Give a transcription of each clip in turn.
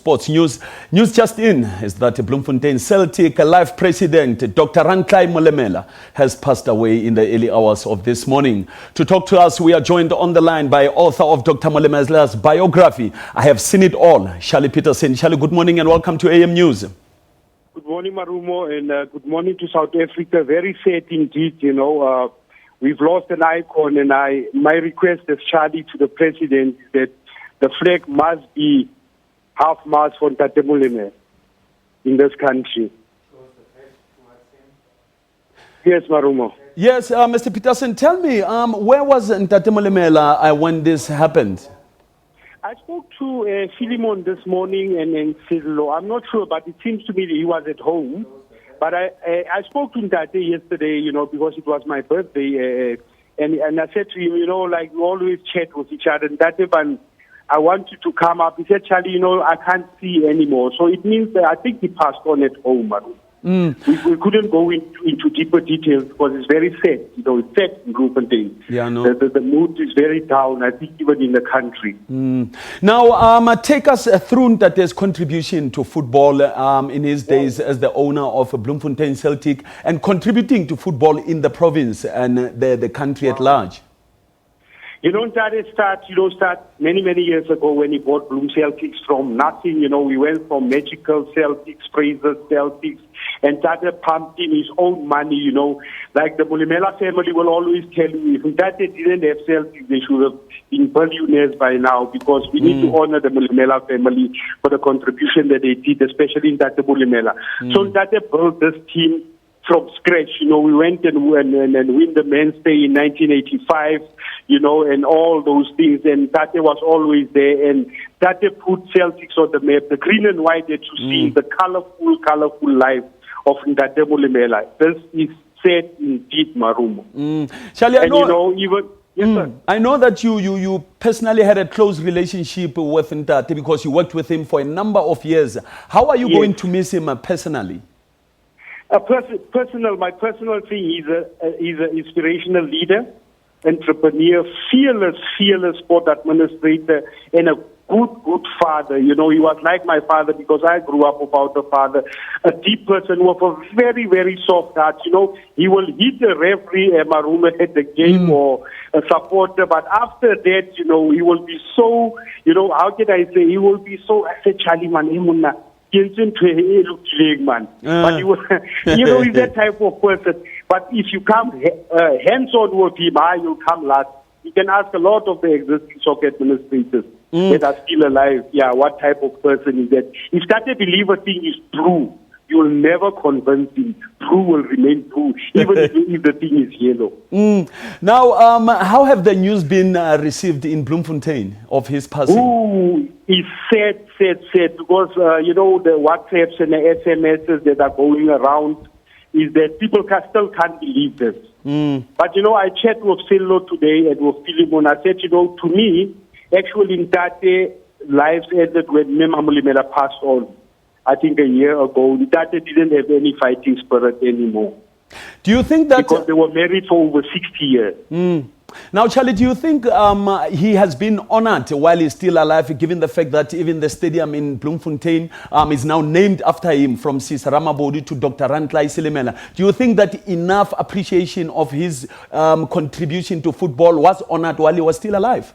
sports news. News just in is that Bloemfontein Celtic Life President Dr Rantlae Molemela has passed away in the early hours of this morning. To talk to us, we are joined on the line by author of Dr Molemela's biography, I Have Seen It All, Charley Pietersen. Charley, good morning and welcome to AM News. Good morning, Marumo, and good morning to South Africa. Very sad indeed, we've lost an icon, and my request as Charley to the president that the flag must be half-mast for Dr Molemela in this country. Yes, Marumo. Yes, Mr. Pietersen, tell me, where was Dr Molemela when this happened? I spoke to Philemon this morning and Sidlo. I'm not sure, but it seems to me that he was at home. But I spoke to Tate yesterday, because it was my birthday, and I said to him, like we always chat with each other. And Tate, I want you to come up. He said, Charley, I can't see anymore. So it means that I think he passed on at home, Maru. We couldn't go into deeper details because it's very sad. It's sad in Bloemfontein. Yeah, no. The mood is very down, I think, even in the country. Now, take us through Tate's contribution to football in his days as the owner of Bloemfontein Celtic and contributing to football in the province and the country at large. Tate start many, many years ago when he bought Bloem Celtics from nothing. We went from Magical Celtics, Fraser Celtics, and Tate pumped in his own money, Like the Molemela family will always tell you, if Tate didn't have Celtics, they should have been billionaires by now, because we need to honor the Molemela family for the contribution that they did, especially in Tate Molemela. So Tate built this team from scratch. We went and win the men's day in 1985, and all those things. And Tate was always there. And Tate put Celtics on the map, the green and white that you see, the colorful life of Tate Molemela. This is sad indeed, Marumo. Charley, I know that you personally had a close relationship with Tate because you worked with him for a number of years. How are you going to miss him personally? My personal thing, he's an inspirational leader, entrepreneur, fearless sport administrator, and a good father. He was like my father because I grew up without a father. A deep person with a very, very soft heart. He will hit a referee, Maruma, at the game or a supporter, but after that, he will be so, how can I say, he will be so, I said, Charley, man, but he's that type of person. But if you come hands-on with him, you'll come last. You can ask a lot of the existing soccer administrators that are still alive. Yeah, what type of person is that? If Tate believe a thing is true, you will never convince him. True will remain true, even if the thing is yellow. Now, how have the news been received in Bloemfontein of his passing? Ooh, it's sad, because, the WhatsApps and the SMSs that are going around is that people still can't believe this. But, I chat with Silo today and with Philemon. I said, to me, actually, in Tate, lives ended when Mema Molemela passed on. I think a year ago, Tate didn't have any fighting spirit anymore. Do you think that... Because they were married for over 60 years. Now, Charley, do you think he has been honored while he's still alive, given the fact that even the stadium in Bloemfontein is now named after him, from Sis Ramabodi to Dr. Rantlae Molemela? Do you think that enough appreciation of his contribution to football was honored while he was still alive?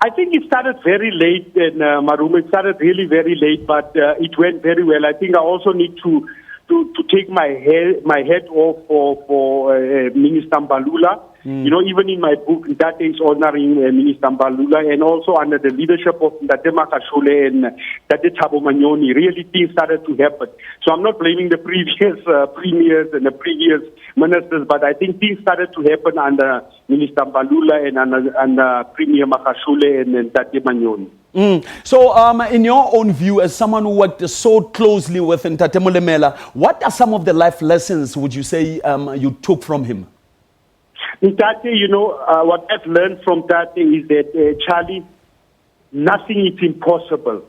I think it started very late, and Marumo, it started really very late, but it went very well. I think I also need to take my head off for Minister Mbalula. Even in my book, that is honoring Minister Mbalula, and also under the leadership of Tate Makashule and Tate Thabo Manyoni, really things started to happen. So I'm not blaming the previous premiers and the previous ministers, but I think things started to happen under Minister Mbalula and under Premier Makashule and Tate Manyoni. So, in your own view, as someone who worked so closely with Tate Molemela, what are some of the life lessons, would you say, you took from him? Tate, what I've learned from Tate is that, Charley, nothing is impossible.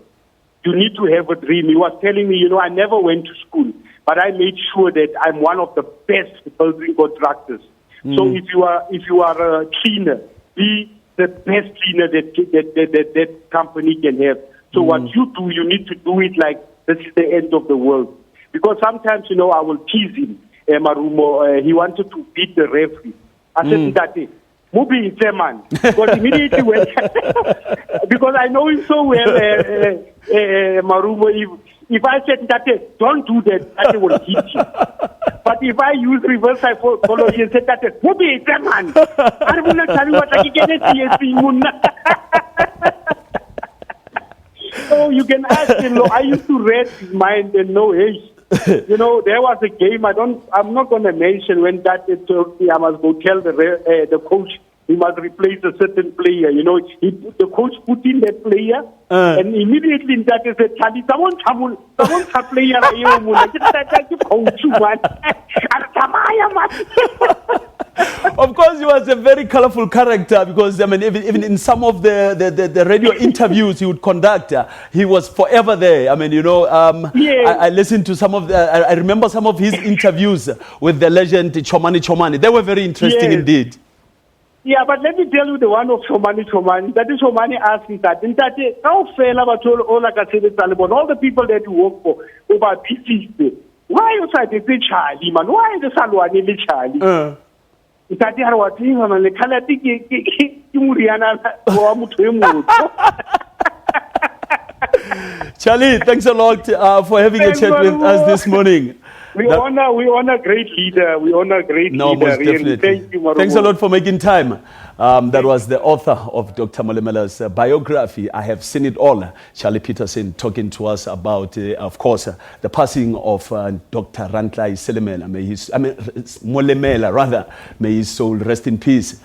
You need to have a dream. He was telling me, I never went to school, but I made sure that I'm one of the best building contractors. So if you are a cleaner, be the best cleaner that company can have. So what you do, you need to do it like this is the end of the world. Because sometimes, I will tease him, Marumo, he wanted to beat the referee. I said, Tate, Mubi is a man. Because immediately when, because I know him so well, Marumo, if I said, Tate, don't do that, Tate will hit you. But if I use reverse psychology and say, Tate, Mubi is a man. I will not tell you what I can So you can ask him, I used to read his mind and know, hey, there was a game, I'm not going to mention when that told me I must go tell the coach he must replace a certain player. The coach put in that player and immediately that is a Charlie, someone player, Of course, he was a very colorful character because, even in some of the radio interviews he would conduct, he was forever there. I listened to some of I remember some of his interviews with the legend Chomani. They were very interesting indeed. Yeah, but let me tell you the one of Chomani. That is Chomani asked me that. All the people that you work for, about PCs, why you say they Charlie, man? Why the Salwani Charlie? Charlie, thanks a lot for having a chat with us this morning. We honor a great leader. Most definitely. Thank you, Marumo. Thanks a lot for making time. That was the author of Dr. Molemela's biography. I have seen it all. Charley Pietersen talking to us about, of course, the passing of Dr. Rantlae Molemela. Molemela, rather. May his soul rest in peace.